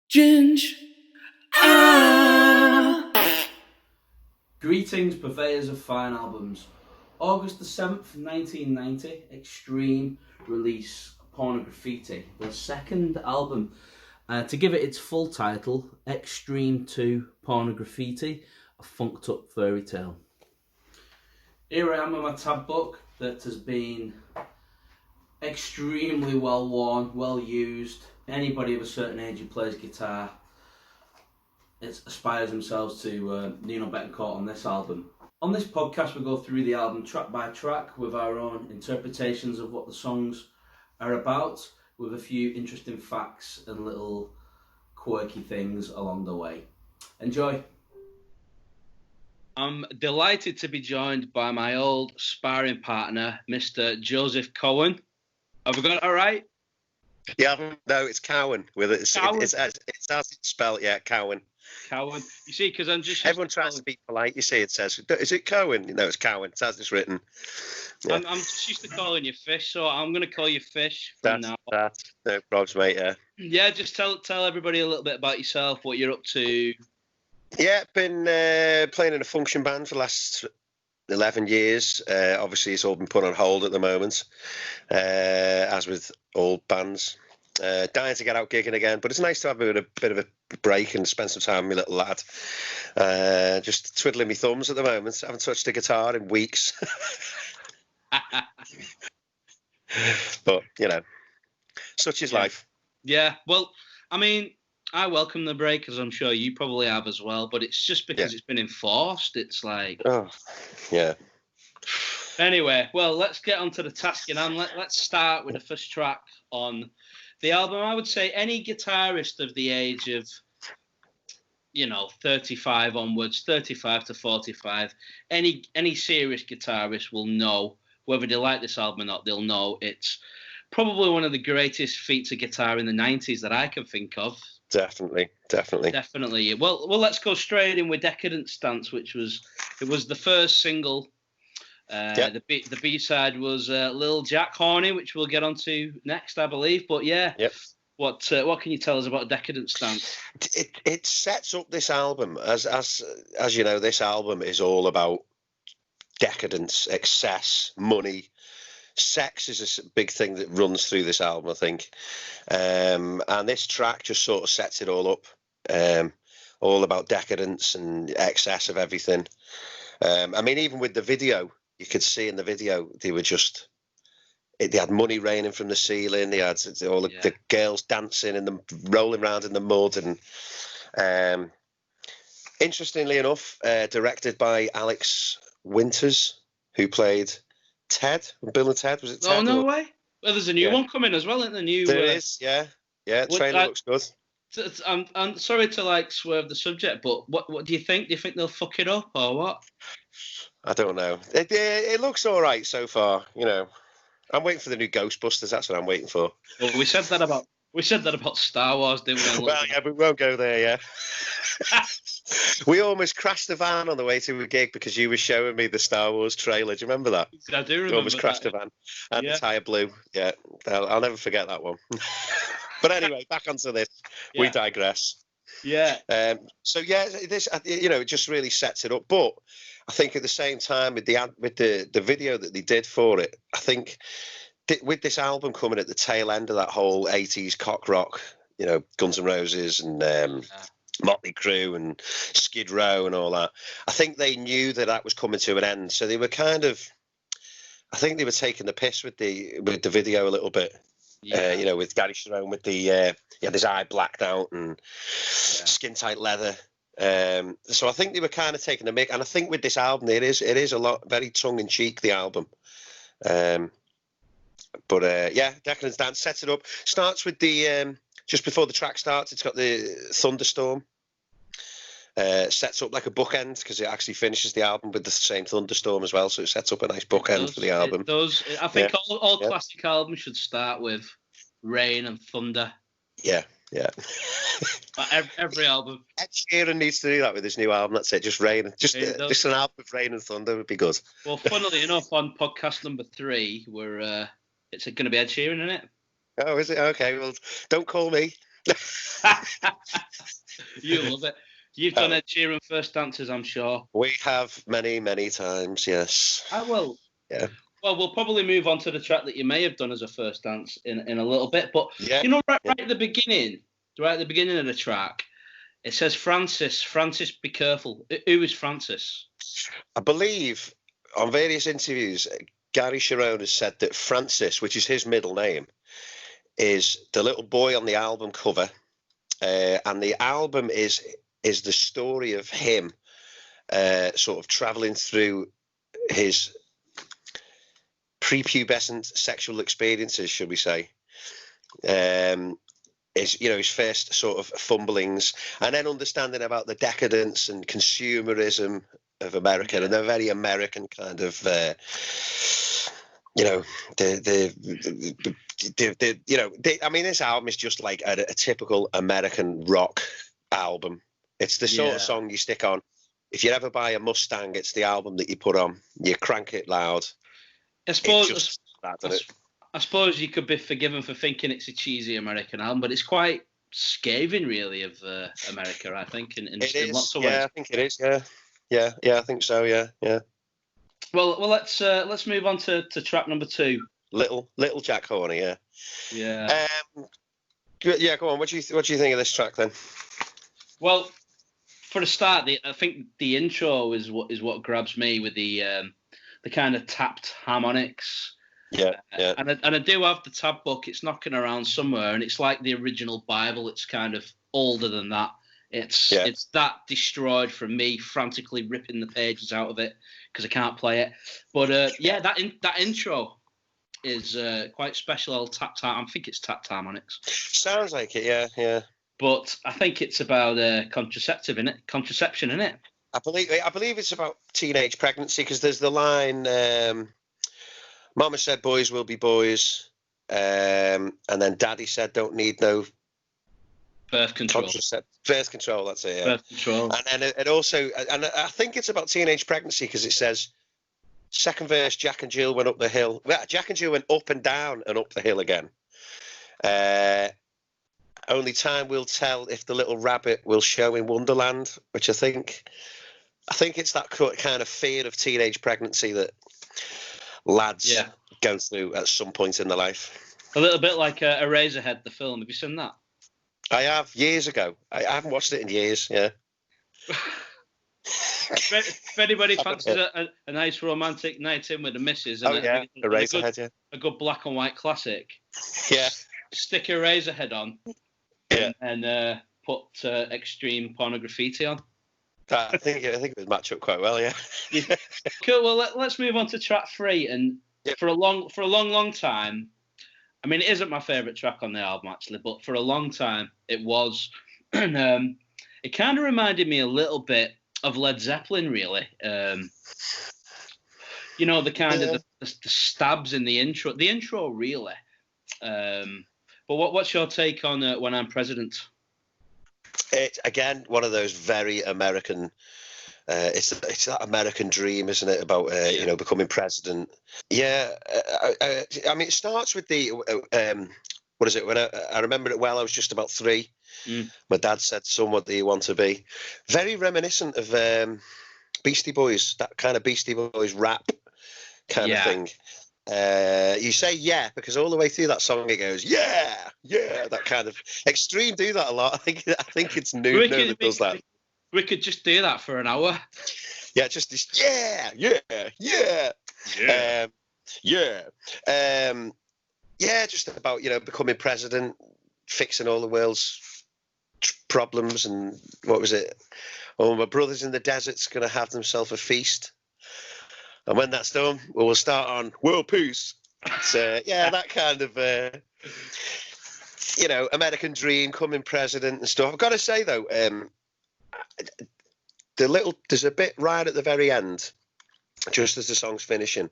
Ginge. Ah. Greetings, purveyors of fine albums. August the 7th, 1990, Extreme release Pornograffitti, the second album. To give it its full title, Extreme 2 Pornograffitti, a funked up fairy tale. Here I am with my tab book that has been extremely well worn, well used. Anybody of a certain age who plays guitar aspires themselves to Nino Bettencourt on this album. On this podcast we go through the album track by track with our own interpretations of what the songs are about, with a few interesting facts and little quirky things along the way. Enjoy! I'm delighted to be joined by my old sparring partner, Mr. Joseph Cowan. Have we got it all right? Yeah, no, it's Cowan. It's as it's spelled, yeah, Cowan. Cowan. You see, because I'm just... Everyone tries to be polite. You see, it says, is it Cowan? No, it's Cowan. It's as it's written. Yeah. I'm just used to calling you Fish, so I'm going to call you Fish from now. That's no problems, mate, yeah. Yeah, just tell everybody a little bit about yourself, what you're up to. Yeah, been playing in a function band for the last 11 years. Obviously, it's all been put on hold at the moment, as with all bands. Dying to get out gigging again, but it's nice to have a bit of a break and spend some time with my little lad. Just twiddling my thumbs at the moment. I haven't touched a guitar in weeks. But, you know, such is life. Yeah, well, I mean, I welcome the break, as I'm sure you probably have as well, but it's just because it's been enforced. It's like... Oh, yeah. Anyway, well, let's get on to the task, and let's start with the first track on the album. I would say any guitarist of the age of, 35 onwards, 35 to 45, any serious guitarist will know, whether they like this album or not, they'll know it's probably one of the greatest feats of guitar in the 90s that I can think of. Definitely. Well, let's go straight in with Decadence Dance, which was the first single. The B-side was Lil Jack Horny, which we'll get onto next, I believe. But yeah, what can you tell us about Decadence Dance? It sets up this album as you know. This album is all about decadence, excess, money. Sex is a big thing that runs through this album, I think. And this track just sort of sets it all up. All about decadence and excess of everything. I mean, even with the video, you could see in the video, they had money raining from the ceiling. They had all the girls dancing and rolling around in the mud. And interestingly enough, directed by Alex Winters, who played Ted, Bill and Ted. Was it Ted? Oh, no way. Well, there's a new one coming as well, isn't there? There is, yeah. Yeah, trailer looks good. I'm sorry to swerve the subject, but what do you think? Do you think they'll fuck it up or what? I don't know. It looks all right so far, I'm waiting for the new Ghostbusters. That's what I'm waiting for. Well, we said that about Star Wars, didn't we? Well, yeah, we won't go there, yeah. We almost crashed the van on the way to a gig because you were showing me the Star Wars trailer. Do you remember that? I do remember. We almost crashed the van. And the tyre blew. Yeah, I'll never forget that one. But anyway, back onto this. Yeah. We digress. Yeah. So yeah, this it just really sets it up. But I think at the same time with the video that they did for it, I think with this album coming at the tail end of that whole 80s cock rock, Guns N' Roses and Motley Crue and Skid Row and all that, I think they knew that was coming to an end. So they were I think they were taking the piss with the video a little bit. Yeah. With Gary Sharon with his eye blacked out and skin tight leather. So I think they were kind of taking the mick, and I think with this album it is a lot very tongue in cheek, the album. But Decadence Dance sets it up. Starts with the just before the track starts, it's got the thunderstorm. Sets up like a bookend because it actually finishes the album with the same thunderstorm as well, so it sets up a nice bookend for the album. It does. I think all classic albums should start with rain and thunder. Yeah. Every album. Ed Sheeran needs to do that with his new album. That's it. Just rain. Just an album of rain and thunder would be good. Well, funnily enough, on podcast number 3, it's going to be Ed Sheeran, isn't it? Oh, is it? Okay. Well, don't call me. You love it. You've done Ed Sheeran first dances, I'm sure. We have many, many times, yes. I will. Yeah. Well, we'll probably move on to the track that you may have done as a first dance in a little bit. But, Yeah. right at the beginning of the track, it says Francis, be careful. Who is Francis? I believe on various interviews, Gary Cherone has said that Francis, which is his middle name, is the little boy on the album cover. And the album is the story of him sort of traveling through his prepubescent sexual experiences, should we say. His first sort of fumblings, and then understanding about the decadence and consumerism of America, and a very American kind of, this album is just like a typical American rock album. It's the sort of song you stick on. If you ever buy a Mustang, it's the album that you put on. You crank it loud. I suppose you could be forgiven for thinking it's a cheesy American album, but it's quite scathing, really, of America, I think, in lots of ways. Yeah, I think it is. Yeah, I think so. Yeah. Well, let's move on to track number 2. Little Jack Horny. Yeah. Yeah. Yeah. Go on. What do you think of this track then? Well, for a start, I think the intro is what grabs me with the kind of tapped harmonics. Yeah. And I do have the tab book. It's knocking around somewhere, and it's like the original Bible. It's kind of older than that. It's that destroyed from me frantically ripping the pages out of it because I can't play it. But that intro is quite special. Old I think it's tapped harmonics. Sounds like it. Yeah. But I think it's about contraception, innit? I believe it's about teenage pregnancy, because there's the line, Mama said boys will be boys, and then Daddy said don't need no birth control. Birth control, that's it. Yeah. Birth control. And then it also, and I think it's about teenage pregnancy, because it says, second verse, Jack and Jill went up the hill. Well, Jack and Jill went up and down and up the hill again. Only time will tell if the little rabbit will show in Wonderland, which I think it's that kind of fear of teenage pregnancy that lads go through at some point in their life. A little bit like Eraserhead, the film. Have you seen that? I have, years ago. I haven't watched it in years, yeah. If anybody fancies a nice romantic night in with the missus, and Eraserhead, a good black and white classic. Yeah. Stick Eraserhead on. Yeah. And put extreme Pornograffitti on. I think it would match up quite well, yeah. Cool. Well, let's move on to track 3. And for a long time, I mean, it isn't my favourite track on the album actually, but for a long time it was. And it kind of reminded me a little bit of Led Zeppelin, really. The kind of the stabs in the intro. The intro, really. But what's your take on When I'm President? It's, again, one of those very American. It's that American dream, isn't it, about becoming president? Yeah, I mean, it starts with the what is it? When I remember it well, I was just about 3. My dad said, "Son, what do you want to be?" Very reminiscent of Beastie Boys, that kind of Beastie Boys rap kind of thing. You say yeah because all the way through that song it goes yeah, that kind of Extreme do that a lot. I think it's new that does that. We could just do that for an hour. Yeah, just this just about becoming president, fixing all the world's problems, and what was it? Oh, my brothers in the desert's gonna have themselves a feast. And when that's done, we'll start on world peace. So, that kind of, American dream, coming president and stuff. I've got to say, though, there's a bit right at the very end, just as the song's finishing,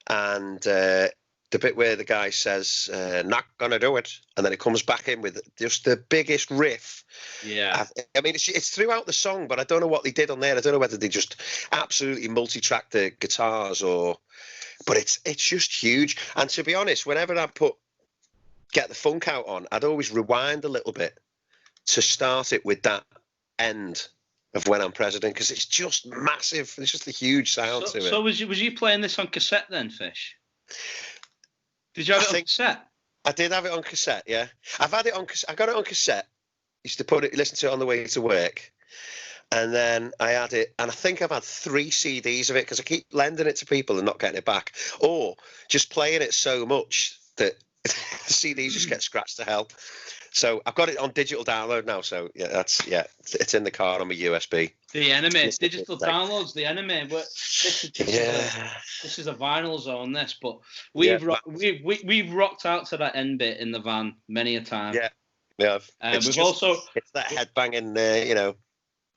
and the bit where the guy says, not gonna do it, and then it comes back in with just the biggest riff. Yeah. I mean, it's throughout the song, but I don't know what they did on there. I don't know whether they just absolutely multi-tracked the guitars but it's just huge. And to be honest, whenever I put Get the Funk Out on, I'd always rewind a little bit to start it with that end of When I'm President, because it's just massive. It's just a huge sound to it. So was you playing this on cassette then, Fish? Did you have it on cassette? I did have it on cassette, yeah. I've had it on. I got it on cassette. Used to listen to it on the way to work, and then I had it. And I think I've had 3 CDs of it because I keep lending it to people and not getting it back, or just playing it so much that the CDs just get scratched to hell. So I've got it on digital download now. So yeah, it's in the car on my USB. The enemy digital downloads. The enemy. This is a vinyl zone. This, but we've rocked out to that end bit in the van many a time. Yeah, it's that headbanging.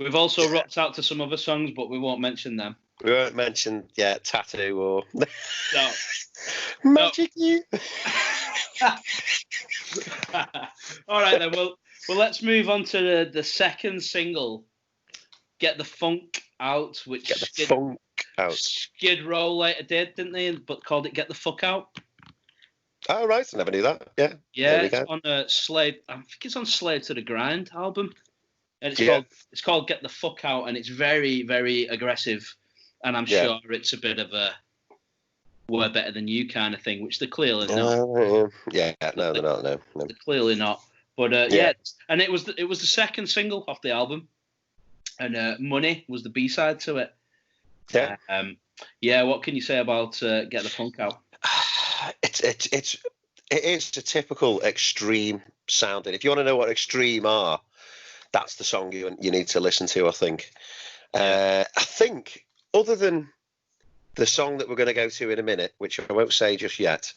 We've also rocked out to some other songs, but we won't mention them. We won't mention Tattoo or no. Magic You. All right then. Well, let's move on to the second single, "Get the Funk Out," which Skid Row later did, didn't they? But called it "Get the Fuck Out." Oh right, I never knew that. Yeah. Yeah, it's on Slave. I think it's on Slave to the Grind album, and it's called "Get the Fuck Out," and it's very, very aggressive, and I'm sure it's a bit of a "we're better than you" kind of thing, which they're clearly not. No, they're not. No. They're clearly not. But and it was the second single off the album, and "Money" was the B-side to it. Yeah. What can you say about "Get the Funk Out"? It is a typical Extreme sounding. If you want to know what Extreme are, that's the song you need to listen to. I think. I think other than the song that we're going to go to in a minute, which I won't say just yet,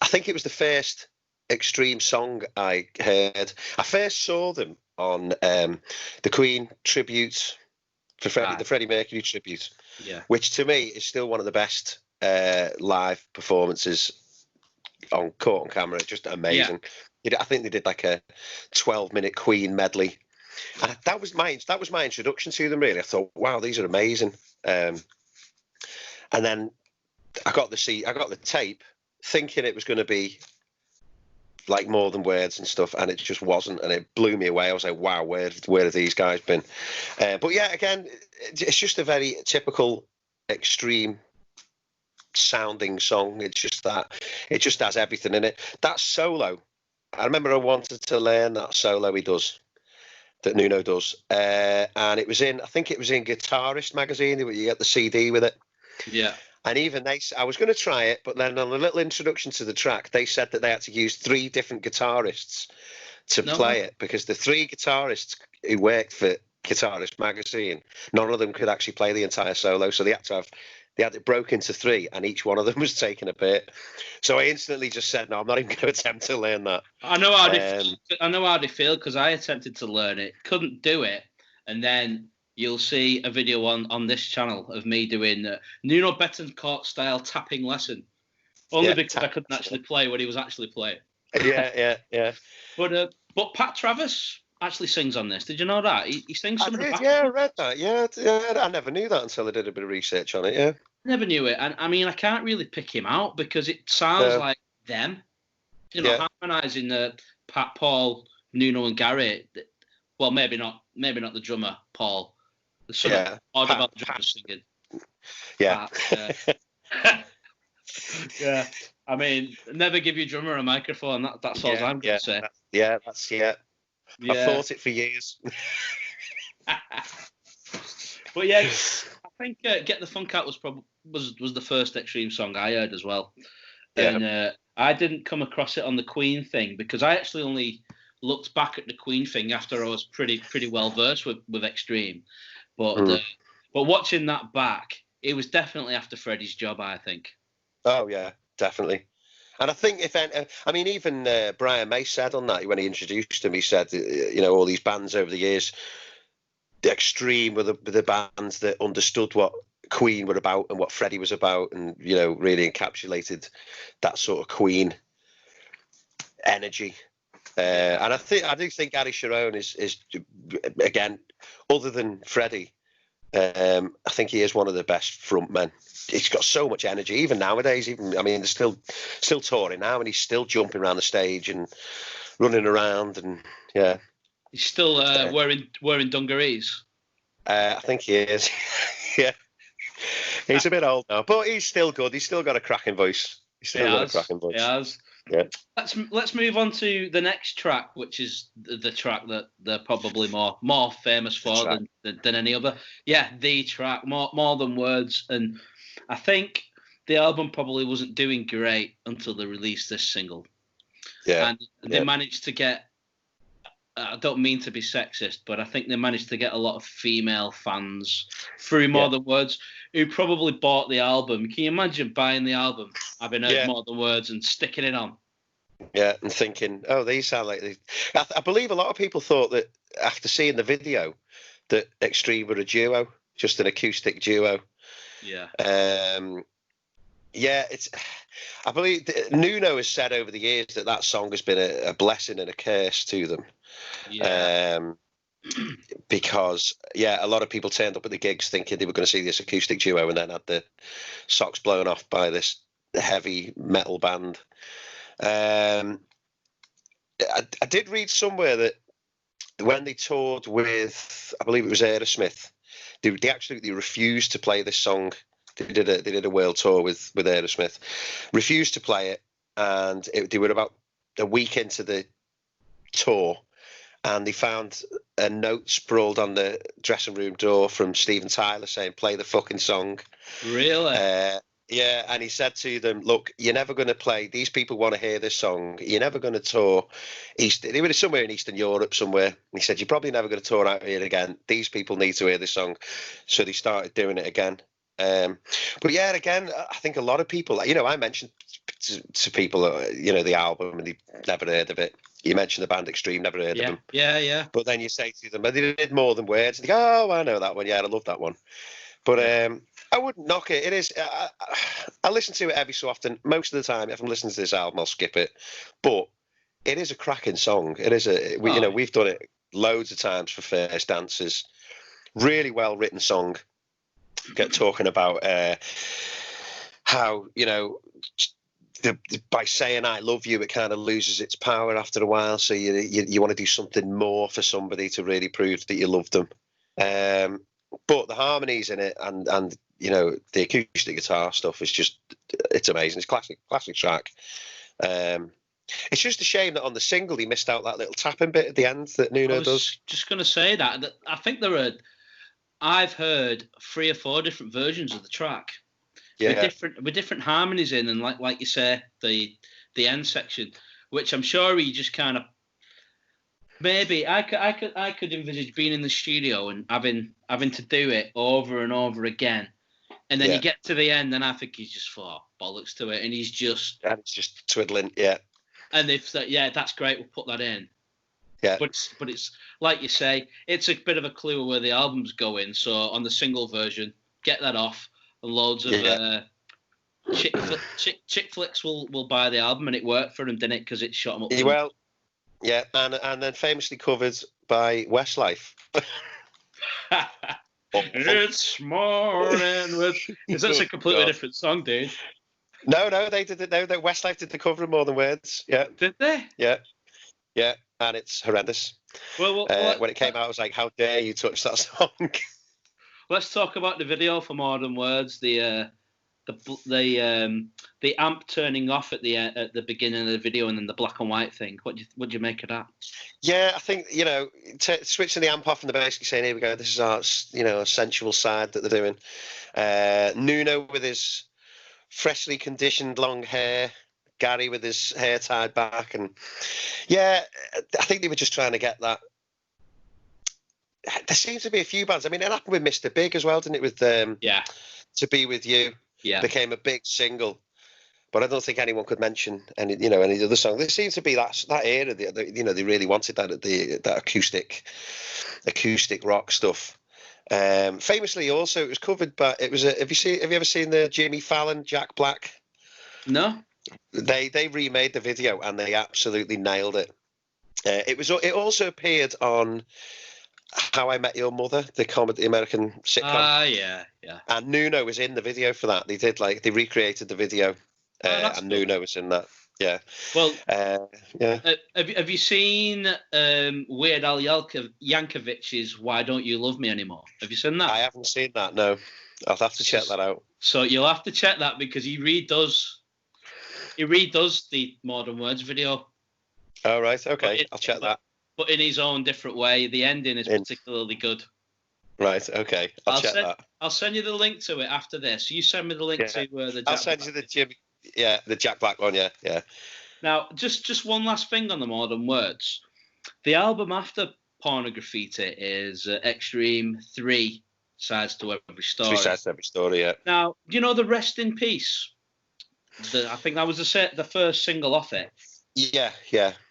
I think it was the first Extreme song I heard. I first saw them on the Queen tribute, the Freddie Mercury tribute, which to me is still one of the best live performances caught on camera. Just amazing. I think they did like a 12-minute Queen medley, and that was my introduction to them. Really, I thought, wow, these are amazing. And then I got the tape, thinking it was going to be like More Than Words and stuff, and it just wasn't, and it blew me away. I was like, wow, where have these guys been? But yeah, again, it's just a very typical Extreme sounding song. It just has everything in it. That solo, I remember I wanted to learn that solo he does, that Nuno does, and I think it was in Guitarist magazine. You get the CD with it. Yeah. And even I was going to try it, but then on a little introduction to the track, they said that they had to use 3 different guitarists to play it, because the 3 guitarists who worked for Guitarist magazine, none of them could actually play the entire solo, so they had it broke into 3, and each one of them was taking a bit. So I instantly just said, no, I'm not even going to attempt to learn that. I know how they feel, because I attempted to learn it, couldn't do it, and then you'll see a video on this channel of me doing Nuno Betancourt style tapping lesson, only because I couldn't actually play what he was actually playing. Yeah. But Pat Travis actually sings on this. Did you know that? He sings some of the back. Yeah, I read that. Yeah, I never knew that until I did a bit of research on it. Yeah, never knew it, and I mean, I can't really pick him out because it sounds like them, harmonising Pat, Paul, Nuno, and Gary. Well, maybe not the drummer Paul. The son of odd about the drummer singing. Yeah. Yeah. I mean, never give your drummer a microphone. That's all I'm going to say. I've thought it for years. But yeah, I think "Get the Funk Out" was the first Extreme song I heard as well. And I didn't come across it on the Queen thing, because I actually only looked back at the Queen thing after I was pretty well versed with Extreme. But watching that back, it was definitely after Freddie's job, I think. Oh yeah, definitely. And I think even Brian May said on that, when he introduced him, he said, all these bands over the years, the Extreme were the bands that understood what Queen were about and what Freddie was about, and really encapsulated that sort of Queen energy. And I do think Gary Sharon is again, other than Freddie, I think he is one of the best frontmen. He's got so much energy, even nowadays. Even, I mean, they're still touring now, and he's still jumping around the stage and running around, and yeah. He's still wearing dungarees. I think he is. Yeah, he's a bit old now, but he's still good. He's still got a cracking voice. He's still got a cracking voice. He has. Yeah. Let's move on to the next track, which is the track that they're probably more famous for than any other. Yeah, the track, more than words. And I think the album probably wasn't doing great until they released this single. Yeah. And they managed to get, I don't mean to be sexist, but I think they managed to get a lot of female fans through More Than Words who probably bought the album. Can you imagine buying the album, having heard More Than Words and sticking it on? Yeah, and thinking, oh, these sound like these. I believe a lot of people thought that after seeing the video that Extreme were a duo, just an acoustic duo. Yeah. Yeah, I believe Nuno has said over the years that song has been a blessing and a curse to them. Yeah. Because a lot of people turned up at the gigs thinking they were going to see this acoustic duo and then had the socks blown off by this heavy metal band. I did read somewhere that when they toured with, I believe it was Aerosmith, they absolutely refused to play this song. They did a world tour with Aerosmith, refused to play it, and they were about a week into the tour, and they found a note sprawled on the dressing room door from Steven Tyler saying, "Play the fucking song." Really? Yeah, and he said to them, "Look, you're never going to play. These people want to hear this song. You're never going to tour They were somewhere in Eastern Europe somewhere. And he said, you're probably never going to tour out here again. These people need to hear this song." So they started doing it again. But yeah, again, I think a lot of people, I mentioned to people, the album, and they never heard of it. You mentioned the band Extreme, never heard of them. Yeah. But then you say to them, they did More Than Words. And they go, oh, I know that one. Yeah, I love that one. But I wouldn't knock it. It is. I listen to it every so often. Most of the time, if I'm listening to this album, I'll skip it. But it is a cracking song. It is we've done it loads of times for first dances. Really well written song. Get talking about how by saying "I love you," it kind of loses its power after a while. So you want to do something more for somebody to really prove that you love them. But the harmonies in it and the acoustic guitar stuff is it's amazing. It's classic track. It's just a shame that on the single he missed out that little tapping bit at the end that Nuno does. Just going to say that I think I've heard 3 or 4 different versions of the track. Yeah. With different harmonies in, and like you say, the end section, which I'm sure he just kind of maybe I could envisage being in the studio and having to do it over and over again, and then you get to the end, and I think he's just bollocks to it, and he's just it's just twiddling, yeah. And if that's great, we'll put that in. Yeah. But it's like you say, it's a bit of a clue of where the album's going. So on the single version, get that off, and loads of chick flicks will buy the album, and it worked for them, didn't it? Because it shot them up. Well, yeah, and then famously covered by Westlife. It's morning with. That's a completely different song, dude. No, they did it. No, Westlife did the cover of More Than Words. Yeah. Did they? Yeah, and it's horrendous. Well, when it came out, I was like, "How dare you touch that song?" Let's talk about the video for More Than Words. The amp turning off at the beginning of the video, and then the black and white thing. What do you make of that? Yeah, I think switching the amp off and the basically saying, "Here we go. This is our sensual side that they're doing." Nuno with his freshly conditioned long hair, Gary with his hair tied back, and I think they were just trying to get that. There seems to be a few bands. I mean, it happened with Mr. Big as well, didn't it? With To Be With You, became a big single, but I don't think anyone could mention any other song. There seems to be that era. They really wanted that acoustic rock stuff. Famously, also, it was covered by. Have you ever seen the Jimmy Fallon, Jack Black? No. They remade the video and they absolutely nailed it. It also appeared on How I Met Your Mother, the comedy American sitcom. Yeah. And Nuno was in the video for that. They recreated the video, and Nuno was in that. Yeah. Well, yeah. Have you seen Weird Al Yankovic's "Why Don't You Love Me Anymore"? Have you seen that? I haven't seen that. No, I'll have to check that out. So you'll have to check that because he redoes the Modern Words video. Oh right, okay, I'll check that. But in his own different way. The ending is particularly good. Right, okay, I'll check that. I'll send you the link to it after this. You send me the link to the. I'll send you the Jack Black one. Yeah. Now, just one last thing on the Modern Words. The album after Pornograffitti is Extreme 3 Sides to Every Story. 3 Sides to Every Story, yeah. Now, you know the Rest in Peace? I think that was the first single off it. Yeah.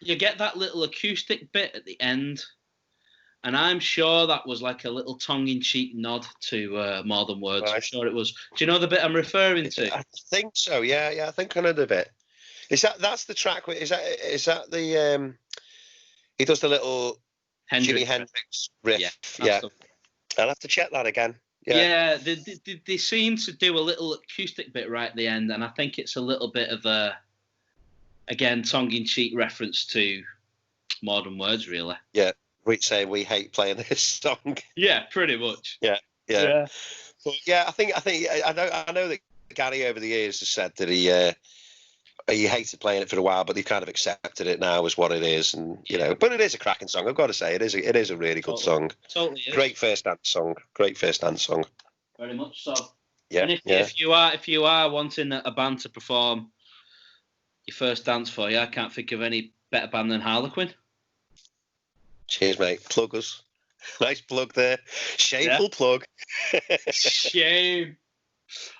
You get that little acoustic bit at the end, and I'm sure that was like a little tongue-in-cheek nod to Modern Words. Right. I'm sure it was. Do you know the bit I'm referring to? I think so. Yeah. I think I know the bit. That's the track? Is that the he does the little Jimi Hendrix riff? Yeah. I'll have to check that again. Yeah. They seem to do a little acoustic bit right at the end, and I think it's a little bit of a, again, tongue-in-cheek reference to Modern Words, really. Yeah. We'd say we hate playing this song. Yeah, pretty much. Yeah. But yeah, I know that Gary over the years has said that he hated playing it for a while, but he kind of accepted it now as what it is, and but it is a cracking song. I've got to say, it is a really good song. Totally is. Great first dance song. Very much so. Yeah. And if you are wanting a band to perform your first dance for you, I can't think of any better band than Harlequin. Cheers, mate. Plug us. Nice plug there. Shameful plug. Shame.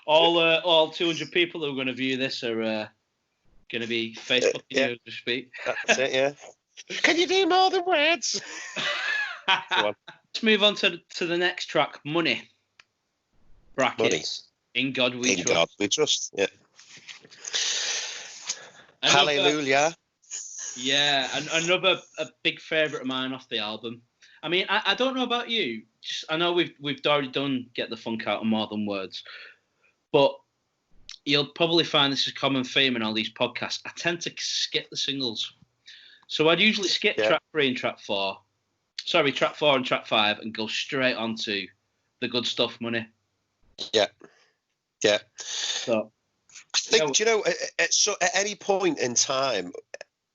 All 200 people who are going to view this are going to be Facebooking you to speak. That's it, yeah. Can you do more than words? Let's move on to the next track, Money. Brackets. Money. In God We Trust. In God We Trust, yeah. Hallelujah. Yeah, another big favourite of mine off the album. I mean, I don't know about you. I know we've already done Get the Funk Out of Modern Words, but you'll probably find this is a common theme in all these podcasts. I tend to skip the singles. So I'd usually skip track 3 and track 4. Sorry, track 4 and track 5 and go straight on to the good stuff, Money. Yeah. So, I think, at any point in time,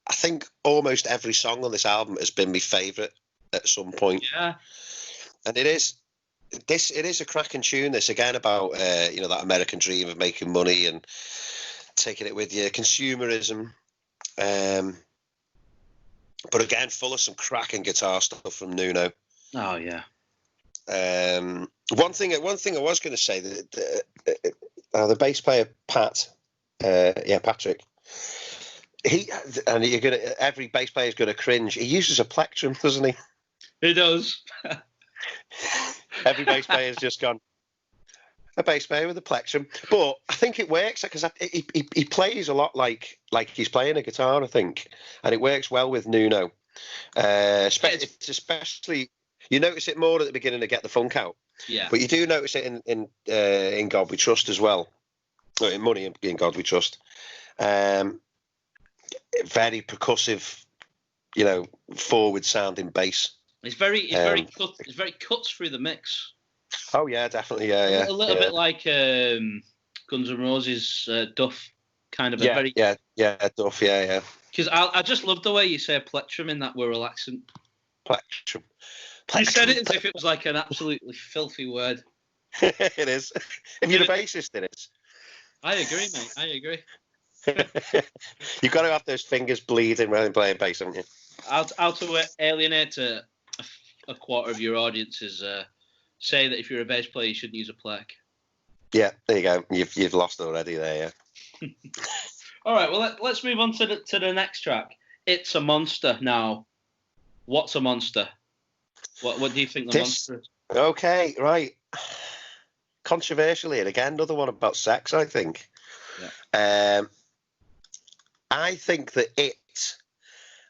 I think almost every song on this album has been my favourite at some point. Yeah. And it is a cracking tune, this, again, about, that American dream of making money and taking it with you, consumerism. But again, full of some cracking guitar stuff from Nuno. Oh, yeah. One thing I was going to say, that the bass player, Patrick, every bass player is going to cringe. He uses a plectrum, doesn't he? He does. Every bass player has just gone, a bass player with a plectrum. But I think it works because he plays a lot like he's playing a guitar, I think. And it works well with Nuno. Especially, you notice it more at the beginning to Get the Funk Out. Yeah. But you do notice it in God We Trust as well. In Money, in God We Trust. Very percussive, forward sounding bass. It's very cuts through the mix. Oh yeah, definitely, yeah. A little bit like Guns N' Roses, Duff, kind of. Duff, yeah. Because I just love the way you say plectrum in that Wirral accent. Plectrum. You said it as if it was like an absolutely filthy word. It is. If you're a bassist, it is. I agree, mate. I agree. You've got to have those fingers bleeding when playing bass, haven't you? How to alienate a quarter of your audience is say that if you're a bass player, you shouldn't use a plec. Yeah, there you go. You've lost already there, yeah. All right, well, let's move on to the next track. It's a Monster now. What's a monster? What do you think the monster is? Okay, right. Controversially, and again, another one about sex, I think. Yeah. I think that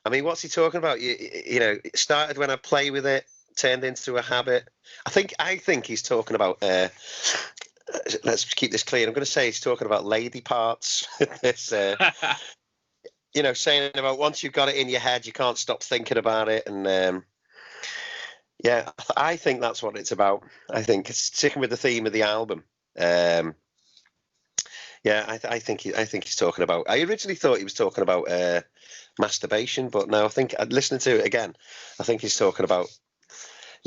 I mean, what's he talking about? It started when I play with it, turned into a habit. I think he's talking about. Let's keep this clear. I'm going to say he's talking about lady parts. This, saying about once you've got it in your head, you can't stop thinking about it. And yeah, I think that's what it's about. I think it's sticking with the theme of the album. Yeah, I think he's talking about. I originally thought he was talking about masturbation, but now I think listening to it again, I think he's talking about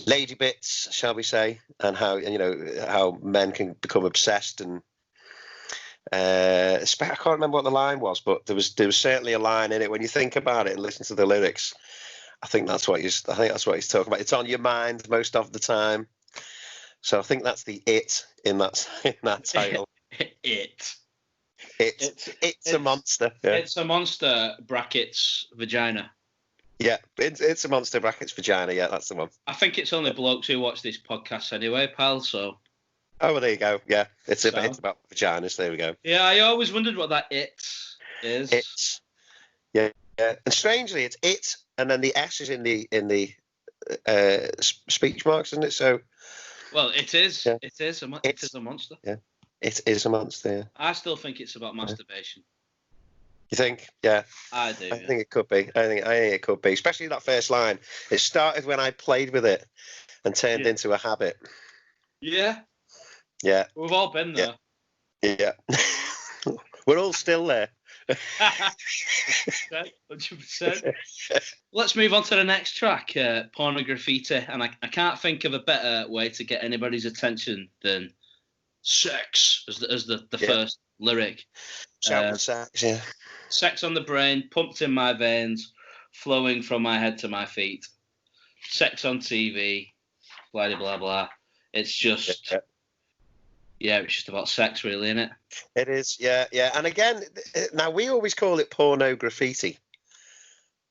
lady bits, shall we say, and how men can become obsessed. And I can't remember what the line was, but there was certainly a line in it when you think about it and listen to the lyrics. I think that's what he's talking about. It's on your mind most of the time. So I think that's the it in that title. It's a monster. Yeah. It's a monster brackets vagina. Yeah, it's a monster brackets vagina. Yeah, that's the one. I think it's only blokes who watch this podcast anyway, pal. So. Oh, well, there you go. Yeah, it's about vaginas. There we go. Yeah, I always wondered what that it is. It's yeah, and strangely, it's it, and then the S is in the speech marks, isn't it? So. Well, it is. Yeah. It is a monster. Yeah, it is a monster. Yeah. I still think it's about masturbation. You think? Yeah. I do. I think it could be. I think it could be, especially that first line. It started when I played with it and turned into a habit. Yeah. Yeah. We've all been there. Yeah. We're all still there. 100%. Let's move on to the next track, Pornograffitti, and I can't think of a better way to get anybody's attention than sex as the first lyric. Sex, yeah. Sex on the brain, pumped in my veins, flowing from my head to my feet. Sex on TV, blah blah blah blah. It's just. Yeah, it's just about sex, really, isn't it? It is, yeah. And again, now we always call it pornograffitti,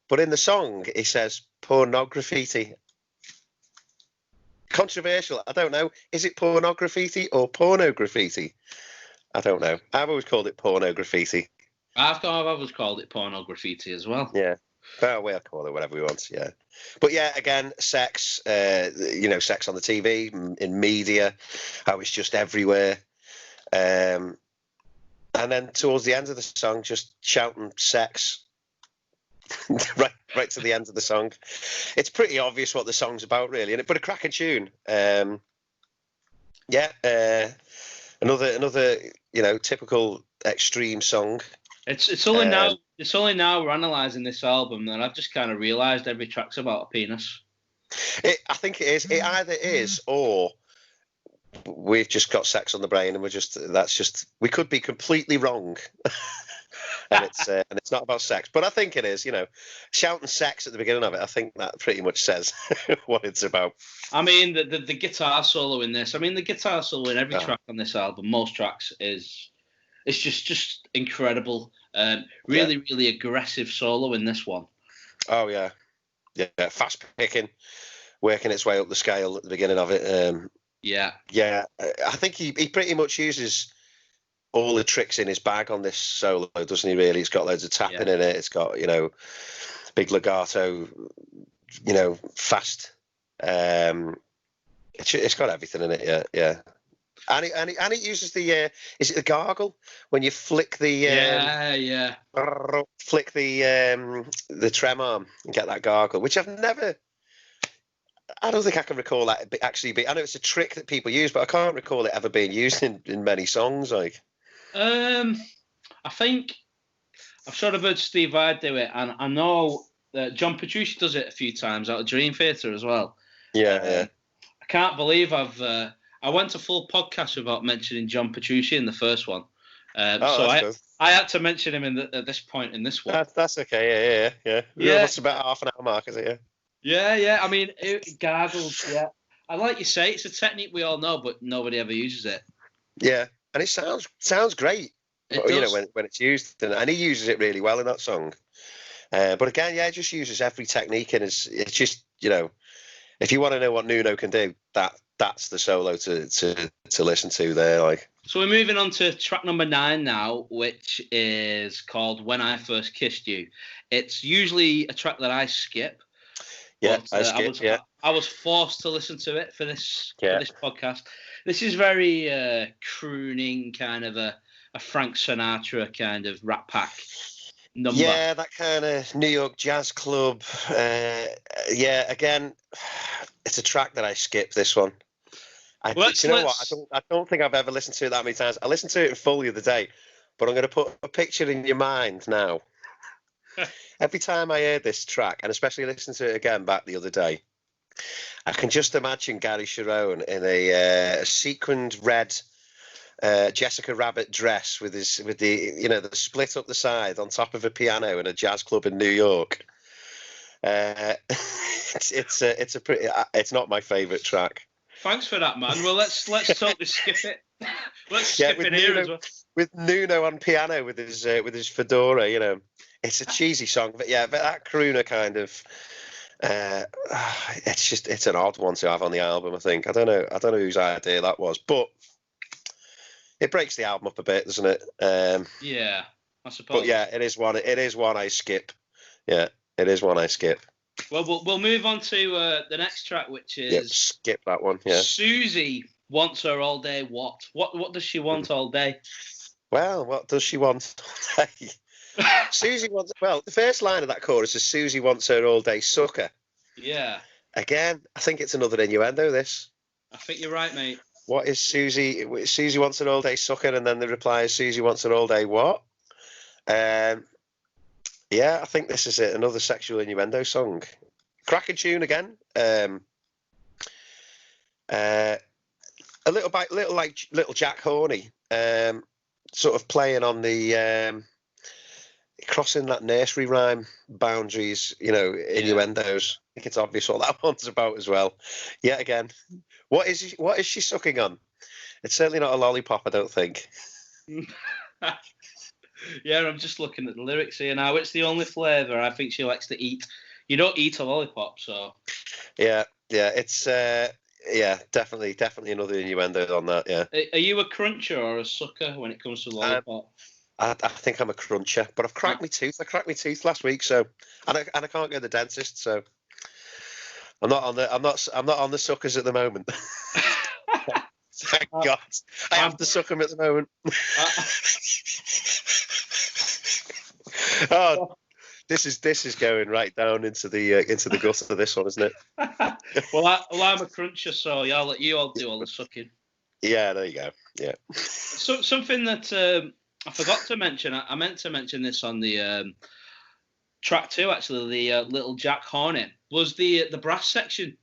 but in the song it says pornograffitti. Controversial, I don't know. Is it pornograffitti or pornograffitti? I don't know. I've always called it pornograffitti. I've always called it pornograffitti as well. Yeah. Well, we'll call it whatever we want, yeah. But yeah, again, sex, sex on the TV, in media, how it's just everywhere. And then towards the end of the song, just shouting sex right to the end of the song. It's pretty obvious what the song's about, really, but a cracking tune. Another typical extreme song. It's only now we're analysing this album that I've just kind of realised every track's about a penis. I think it is. It either is or we've just got sex on the brain and we could be completely wrong. and it's not about sex. But I think it is, shouting sex at the beginning of it, I think that pretty much says what it's about. I mean, the guitar solo in this, the guitar solo in every track on this album, most tracks it's just incredible. Really aggressive solo in this one. Oh yeah, fast picking, working its way up the scale at the beginning of it. Yeah. I think he pretty much uses all the tricks in his bag on this solo, doesn't he? Really, it's got loads of tapping in it. It's got big legato, fast. It's got everything in it. Yeah. And it uses the is it the gargle when you flick the flick the trem arm and get that gargle, which I don't think I can recall that actually be. I know it's a trick that people use, but I can't recall it ever being used in many songs. I think I've sort of heard Steve Vai do it, and I know that John Petrucci does it a few times out of Dream Theater as well. Yeah. I can't believe I went a full podcast without mentioning John Petrucci in the first one. I had to mention him at this point in this one. That's okay. Yeah. It's about half an hour mark, is it? Yeah. Gargles. Yeah. And like you say, it's a technique we all know, but nobody ever uses it. Yeah, and it sounds great. When it's used, and he uses it really well in that song. But again, it just uses every technique, and it's just if you want to know what Nuno can do, that's the solo to listen to there. So we're moving on to track number 9 now, which is called When I First Kissed You. It's usually a track that I skip. Yeah, I skip. I was forced to listen to it for this podcast. This is very crooning, kind of a Frank Sinatra kind of Rat Pack number. Yeah, that kind of New York jazz club. Again, it's a track that I skip. This one. You know what? I don't think I've ever listened to it that many times. I listened to it in full the other day, but I'm going to put a picture in your mind now. Every time I hear this track, and especially listen to it again back the other day, I can just imagine Gary Cherone in a sequined red Jessica Rabbit dress with the split up the side on top of a piano in a jazz club in New York. It's not my favourite track. Thanks for that, man. Well, let's totally skip it. Let's skip it here as well. With Nuno on piano with his fedora, it's a cheesy song, but that crooner kind of. It's an odd one to have on the album. I think I don't know whose idea that was, but it breaks the album up a bit, doesn't it? Yeah, I suppose. But yeah, it is one I skip. Yeah, it is one I skip. Well, we'll move on to the next track, which is skip that one. Yeah, Suzi wants her all day. What does she want all day? Well, what does she want all day? Suzi wants. Well, the first line of that chorus is Suzi wants her all day sucker. Yeah. Again, I think it's another innuendo. This. I think you're right, mate. What is Suzi? Suzi wants her all day sucker, and then the reply is Suzi wants her all day what? Yeah, I think this is it. Another sexual innuendo song. Cracking tune again. A little Jack Horny. Sort of playing on the crossing that nursery rhyme boundaries, innuendos. I think it's obvious what that one's about as well. Yet again, what is she sucking on? It's certainly not a lollipop, I don't think. Yeah, I'm just looking at the lyrics here now. It's the only flavour I think she likes to eat. You don't eat a lollipop, so. Yeah, it's definitely another innuendo on that. Yeah. Are you a cruncher or a sucker when it comes to lollipop? I think I'm a cruncher, but I've cracked my tooth. I cracked my tooth last week, so and I can't go to the dentist, so I'm not on the suckers at the moment. Thank God, I have to suck them at the moment. Oh, this is going right down into the guts of this one, isn't it? Well, I'm a cruncher, so I'll let you all do all the sucking. Yeah, there you go. Yeah. So something that I forgot to mention. I meant to mention this on the track 2, actually. The little Jack Horny was the brass section.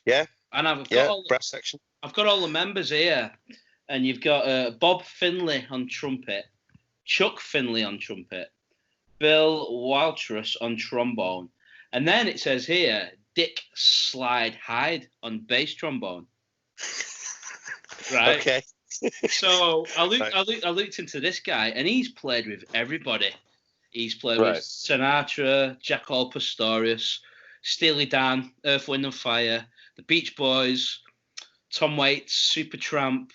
Yeah. And I've got brass section. I've got all the members here, and you've got Bob Finlay on trumpet, Chuck Finlay on trumpet, Bill Waltrus on trombone, and then it says here Dick Slide Hyde on bass trombone. Right. Okay. So I looked into this guy, and he's played with everybody. He's played with Sinatra, Jaco Pastorius, Steely Dan, Earth, Wind and Fire, the Beach Boys, Tom Waits, Supertramp,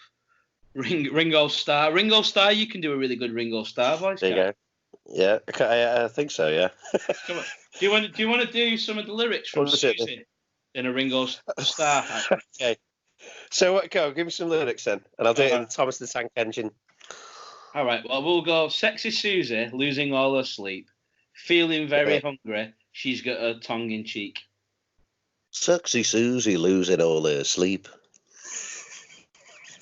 Ringo Starr. Ringo Starr, you can do a really good Ringo Starr voice. There you go. Yeah, I think so. Yeah. Come on. Do you want to do some of the lyrics from Suzi in a Ringo Starr? Okay. So go, give me some lyrics then, and I'll do it in Thomas the Tank Engine. All right. Well, we'll go. Sexy Suzi losing all her sleep, feeling very hungry. She's got her tongue in cheek. Sexy Suzi losing all her sleep.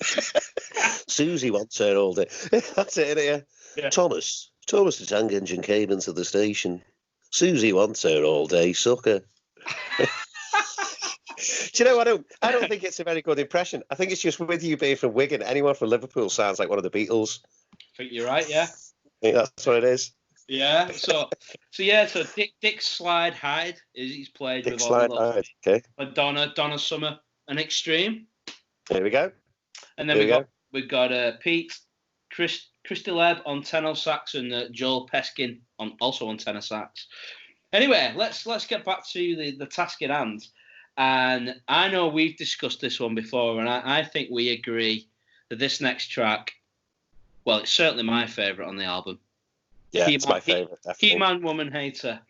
Suzi wants her all day. That's it, isn't it? Yeah. Thomas the Tank Engine came into the station. Suzi wants her all day, sucker. Do you know, I don't think it's a very good impression. I think it's just with you being from Wigan, anyone from Liverpool sounds like one of the Beatles. I think you're right, yeah. I think that's what it is. Yeah, so Dick Slide Hyde he's played Dick with Slide all Hyde, okay. Donna Summer and Extreme. There we go. And then we've got Pete, Christy Leb on tenor sax, and Joel Peskin also on tenor sax. Anyway, let's get back to the task at hand. And I know we've discussed this one before, and I think we agree that this next track, well, it's certainly my favourite on the album. Yeah, it's my favourite. He-Man, Woman Hater.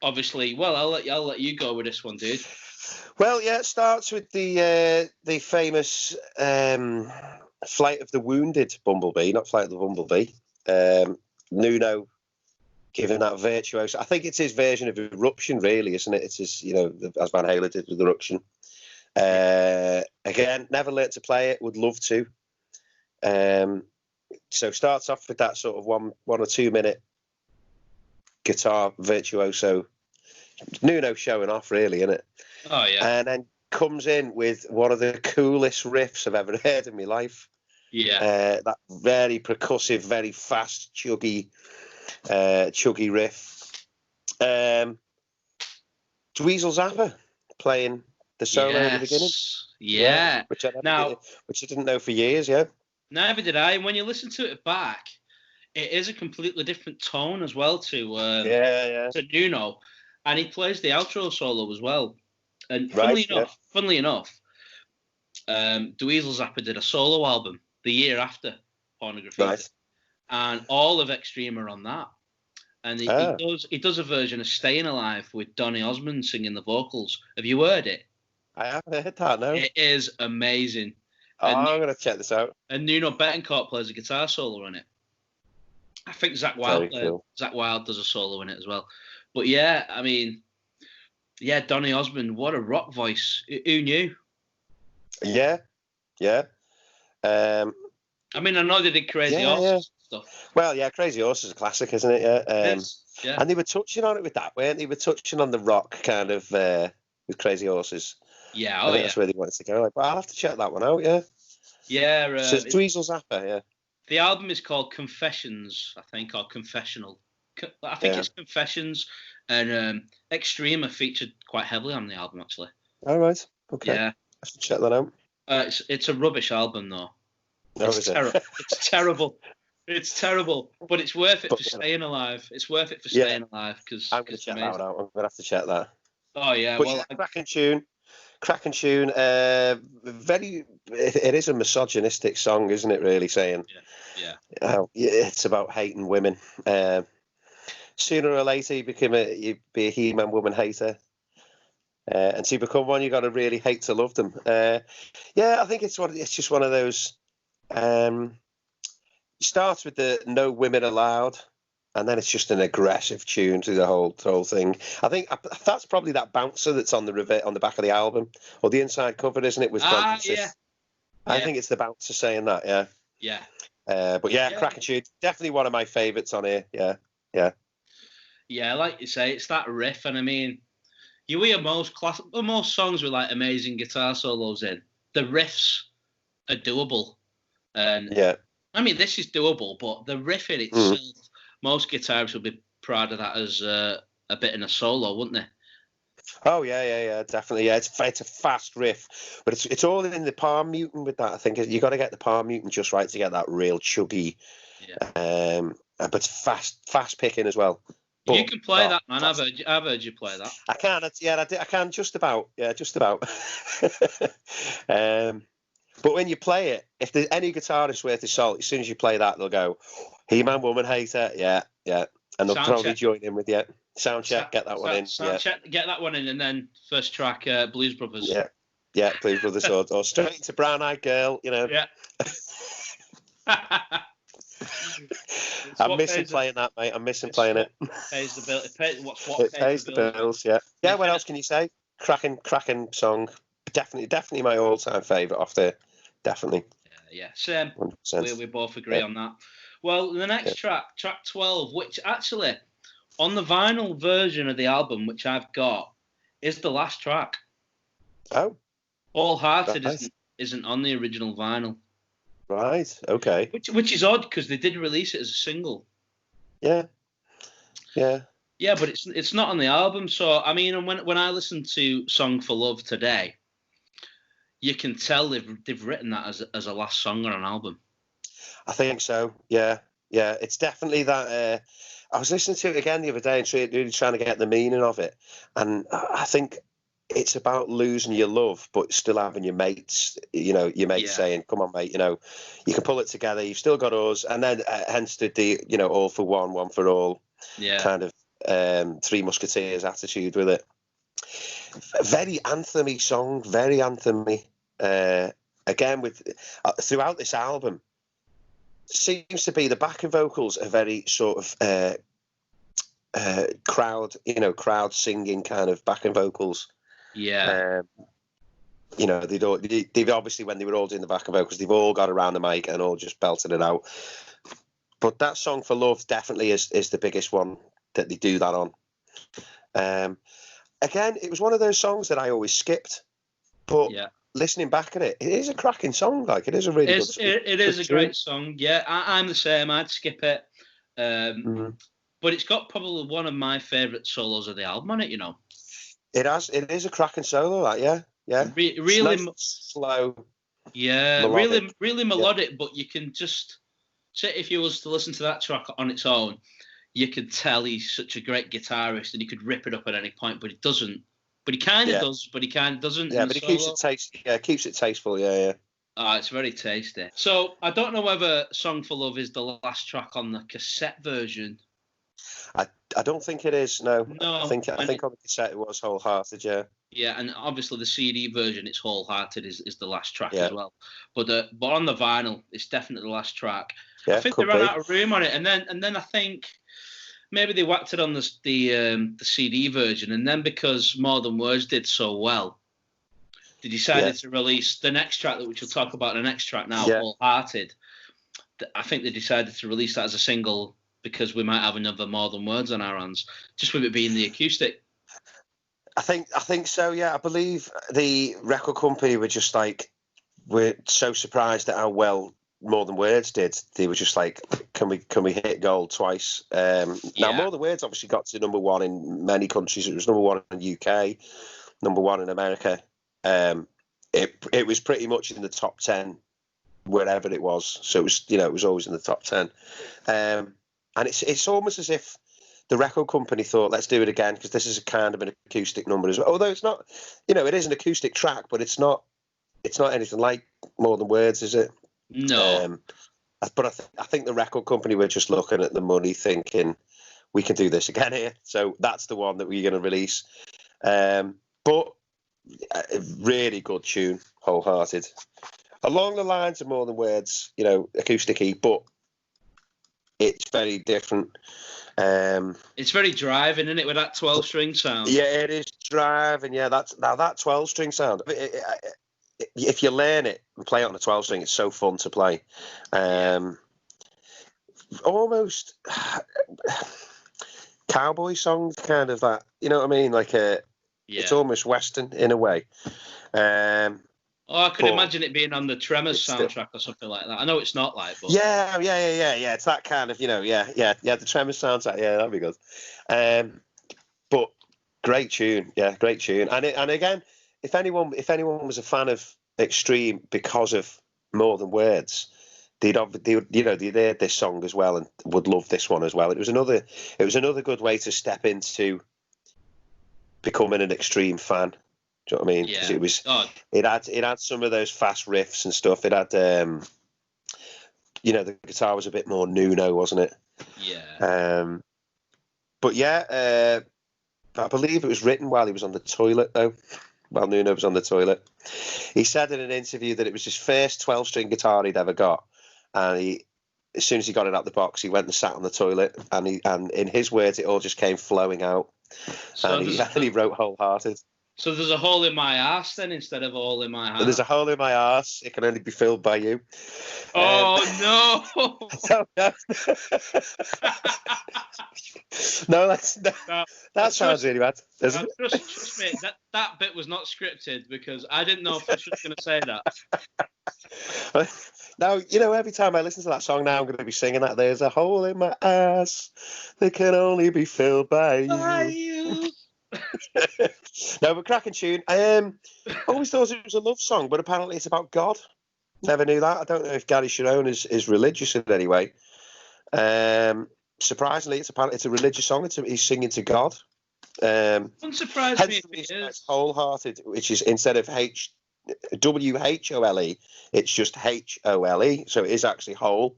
obviously, well, I'll let you go with this one, dude. Well, yeah, it starts with the famous Flight of the Wounded Bumblebee, not Flight of the Bumblebee. Nuno giving that virtuoso. I think it's his version of Eruption, really, isn't it? It's his, as Van Halen did with Eruption. Again, never learnt to play it. Would love to. So starts off with that sort of 1 or 2 minute guitar virtuoso. Nuno showing off, really, isn't it? Oh yeah. And then comes in with one of the coolest riffs I've ever heard in my life. Yeah. That very percussive, very fast, chuggy riff. Dweezil Zappa playing the solo at the beginning. Yeah. Which I didn't know for years, yeah. Neither did I. And when you listen to it back, it is a completely different tone as well to Nuno. And he plays the outro solo as well. And funnily enough, Dweezil Zappa did a solo album the year after Pornographitti. Right. And all of Extreme are on that. And he does a version of Staying Alive with Donny Osmond singing the vocals. Have you heard it? I haven't heard that, no. It is amazing. I'm going to check this out. And Nuno Bettencourt plays a guitar solo on it. I think Zach Wilde does a solo in it as well. But yeah, I mean, Donny Osmond, what a rock voice. Who knew? Yeah. I mean, I know they did Crazy Horses and stuff. Well, yeah, Crazy Horses is a classic, isn't it? Yeah. Yeah. And they were touching on it with that, weren't they? They were touching on the rock kind of with Crazy Horses. Yeah, I think that's where they wanted to go. But I'll have to check that one out, yeah. Yeah. So it's Dweezil Zappa, yeah. The album is called Confessions, I think, or Confessional. I think it's Confessions, and Extreme are featured quite heavily on the album, actually. All right, okay. Yeah. I should check that out. It's a rubbish album, though. It's terrible. It's terrible, but it's worth it for staying alive. It's worth it for staying alive because I'm going to check that out. I'm going to have to check that. Oh yeah, but cracking tune. It is a misogynistic song, isn't it? Really saying, it's about hating women. Sooner or later, you'd be a He-Man woman hater. And to become one, you got to really hate to love them. I think it's just one of those. It starts with the "No Women Allowed," and then it's just an aggressive tune to the whole thing. I think that's probably that bouncer that's on the back of the album or the inside cover, isn't it? With I think it's the bouncer saying that. Yeah. Yeah. But cracking tune. Definitely one of my favourites on here. Yeah. Yeah, like you say, it's that riff, and I mean, you hear most songs with like amazing guitar solos in. The riffs are doable, and I mean, this is doable, but the riff in itself, most guitarists would be proud of that as a bit in a solo, wouldn't they? Oh yeah, definitely. Yeah, it's a fast riff, but it's all in the palm muting with that. I think you got to get the palm muting just right to get that real chuggy, but it's fast picking as well. But, you can play that, man. I've heard you play that. I can. I can just about. Yeah, just about. But when you play it, if there's any guitarist worth his salt, as soon as you play that, they'll go, He-Man woman hater, yeah, and they'll probably join in with you. Sound check, get that one in. Sound check, get that one in, and then first track, Blues Brothers. Yeah, Blues Brothers, or straight to Brown Eyed Girl, Yeah. I'm missing playing that, mate. I'm missing playing it. Pays the bill. It pays the bills, yeah. Yeah, what else can you say? Cracking song. Definitely my all-time favourite off there. Definitely. Yeah. Same. We both agree on that. Well, the next track 12, which actually, on the vinyl version of the album, which I've got, is the last track. Oh. All Hearted isn't on the original vinyl. Right. Okay. Which is odd because they did release it as a single. Yeah. Yeah, but it's not on the album. So I mean, when I listen to "Song for Love" today, you can tell they've written that as a last song on an album. I think so. Yeah. It's definitely that. I was listening to it again the other day and really trying to get the meaning of it, and I think it's about losing your love, but still having your mates. Your mates saying, "Come on, mate. You can pull it together. You've still got us." And then hence the all for one, one for all. Yeah. Kind of Three Musketeers attitude with it. Very anthemy song, very anthemy. Again, with throughout this album, seems to be the backing vocals are very sort of crowd singing kind of backing vocals. Yeah. They've obviously, when they were all doing the backing vocals, they've all got around the mic and all just belted it out. But that song for Love definitely is the biggest one that they do that on. Again, it was one of those songs that I always skipped, but listening back at it, it is a cracking song. Like, it is a really good song. It is a great song. Yeah, I'm the same. I'd skip it. But it's got probably one of my favourite solos of the album on it, you know. It is a cracking solo, like, yeah. Really nice, slow. Yeah, melodic. really melodic, but you can just say, if you was to listen to that track on its own, you could tell he's such a great guitarist and he could rip it up at any point, but he doesn't. But he kind of does, but he kind of doesn't. Yeah, but he keeps it tasteful, yeah. Oh, it's very tasty. So I don't know whether Song for Love is the last track on the cassette version. I don't think it is. No. No. I think on the cassette it was Wholehearted. Yeah. Yeah, and obviously the CD version, it's Wholehearted is the last track as well. But on the vinyl, it's definitely the last track. Yeah, I think they ran out of room on it, and then I think maybe they whacked it on the CD version, and then because More Than Words did so well, they decided to release the next track, which we'll talk about in the next track now, Wholehearted. I think they decided to release that as a single because we might have another More Than Words on our hands, just with it being the acoustic. I think so, yeah. I believe the record company were just like, we're so surprised at how well More Than Words did. They were just like, can we hit gold twice? Now, More Than Words obviously got to number one in many countries. It was number one in the UK, number one in America. It was pretty much in the top 10 wherever it was. So it was always in the top 10. And it's almost as if the record company thought, let's do it again, because this is a kind of an acoustic number as well. Although it's not, it is an acoustic track, but it's not anything like More Than Words, is it? No. But I think the record company were just looking at the money, thinking, we can do this again here. So that's the one that we're going to release. But a really good tune, Wholehearted. Along the lines of More Than Words, acoustic-y, but it's very different. It's very driving, isn't it, with that 12-string sound? Yeah, it is driving. Yeah, that 12-string sound. If you learn it and play it on a 12-string, it's so fun to play. Almost cowboy song, kind of that. You know what I mean? Like it's almost Western in a way. I could imagine it being on the Tremors soundtrack or something like that. I know it's not like, but yeah. It's that kind of, the Tremors soundtrack. Yeah, that'd be good. But great tune, great tune. And again, if anyone was a fan of Extreme because of More Than Words, they'd heard this song as well and would love this one as well. It was another good way to step into becoming an Extreme fan. Do you know what I mean? Because it was, it had some of those fast riffs and stuff. It had, the guitar was a bit more Nuno, wasn't it? Yeah. But I believe it was written while he was on the toilet, though. While Nuno was on the toilet. He said in an interview that it was his first 12-string guitar he'd ever got. And as soon as he got it out the box, he went and sat on the toilet. And in his words, it all just came flowing out. So and he wrote Wholehearted. So there's a hole in my arse then instead of a hole in my heart. There's a hole in my arse. It can only be filled by you. Oh no! No, that sounds really bad. Trust me, that bit was not scripted because I didn't know if I was going to say that. Now, every time I listen to that song now, I'm going to be singing that. There's a hole in my ass that can only be filled by you. No, but cracking tune. I always thought it was a love song, but apparently it's about God. Never knew that. I don't know if Gary Sharon is religious in any way. Surprisingly, it's a religious song. He's singing to God. Wouldn't surprise me if it is. It's Wholehearted, which is instead of WHOLE, it's just HOLE. So it is actually whole.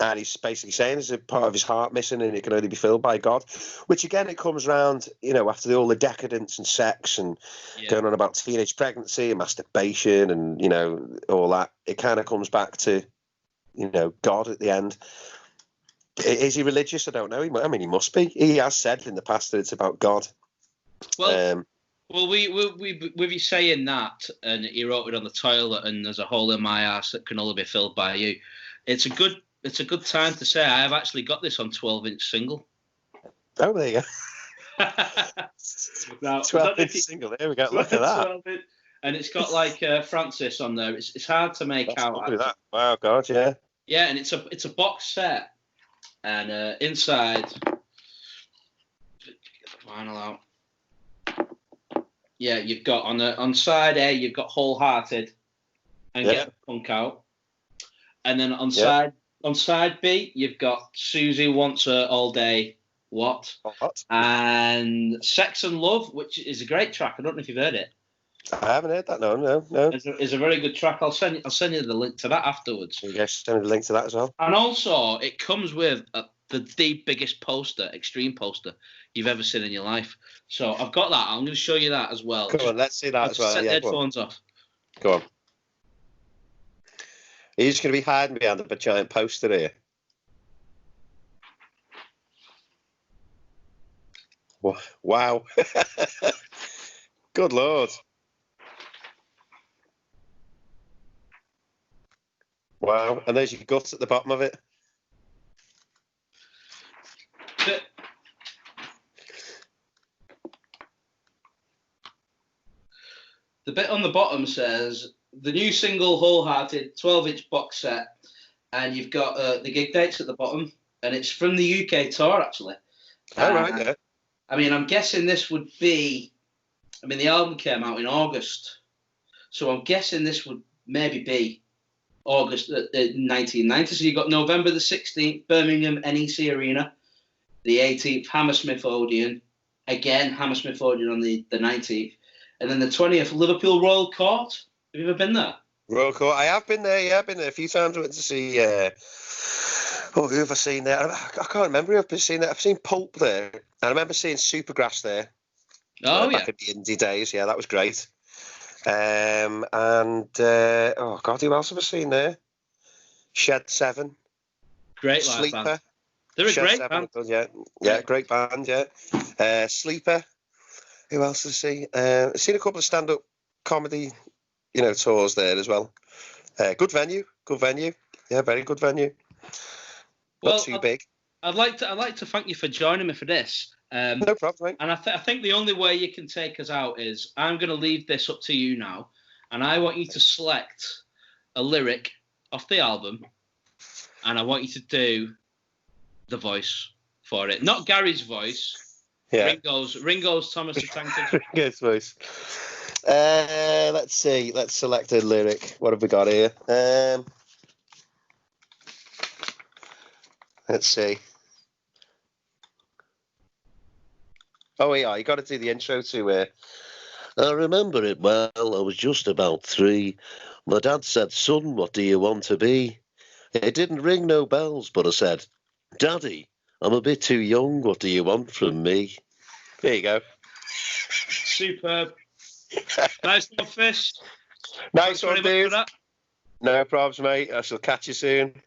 And he's basically saying there's a part of his heart missing and it can only be filled by God. Which, again, it comes round, after all the decadence and sex and going on about teenage pregnancy and masturbation and, all that. It kind of comes back to, God at the end. Is he religious? I don't know. He must be. He has said in the past that it's about God. Well, we with you saying that, and he wrote it on the toilet, and there's a hole in my ass that can only be filled by you. It's a good time to say I have actually got this on 12-inch single. Oh, there you go. Now, 12-inch single. There we go. Look at that. And it's got like Francis on there. It's hard to make out. That. Wow, God, yeah. Yeah, and it's a box set, and inside. Get the vinyl out. Yeah, you've got on side A, you've got Wholehearted and Get the Punk Out, and then on side B, you've got Suzy Wants Her All Day. What? And Sex and Love, which is a great track. I don't know if you've heard it. I haven't heard that. No. It's a very good track. I'll send you the link to that afterwards. Yes, send me the link to that as well. And also, it comes with the biggest poster, extreme poster you've ever seen in your life. So I've got that. I'm going to show you that as well. Come on, let's see that as well. Set the headphones off. Go on. Are you just going to be hiding behind the giant poster here? Wow. Good Lord. Wow. And there's your guts at the bottom of it. The bit on the bottom says the new single Wholehearted 12-inch box set, and you've got the gig dates at the bottom, and it's from the UK tour actually. Right, yeah. I mean, I'm guessing this would be. I mean, the album came out in August, so I'm guessing this would maybe be August 1990. So you got November the 16th, Birmingham NEC Arena, the 18th Hammersmith Odeon, again Hammersmith Odeon on the 19th. And then the 20th, Liverpool Royal Court. Have you ever been there? Royal Court. I have been there, yeah. I've been there a few times. I went to see... who have I seen there? I can't remember who I've seen there. I've seen Pulp there. And I remember seeing Supergrass there. Back in the indie days. Yeah, that was great. Oh, God, who else have I seen there? Shed 7. Great live Sleeper. band. They're a Shed great 7, band. Yeah, great band, yeah. Sleeper. Who else have I seen? I've seen a couple of stand-up comedy, tours there as well. Good venue. Yeah, very good venue. Not too big. I'd like to thank you for joining me for this. No problem, mate. And I think the only way you can take us out is I'm going to leave this up to you now, and I want you to select a lyric off the album, and I want you to do the voice for it. Not Gary's voice. Yeah. Ringo's Thomas the Tank Engine. Ringo's voice. Let's see. Let's select a lyric. What have we got here? Let's see. Oh, yeah, you got to do the intro to I remember it well. I was just about 3. My dad said, "Son, what do you want to be?" It didn't ring no bells, but I said, "Daddy, I'm a bit too young. What do you want from me?" There you go. Superb. Nice one, Fish. Nice one, dude. No problems, mate. I shall catch you soon.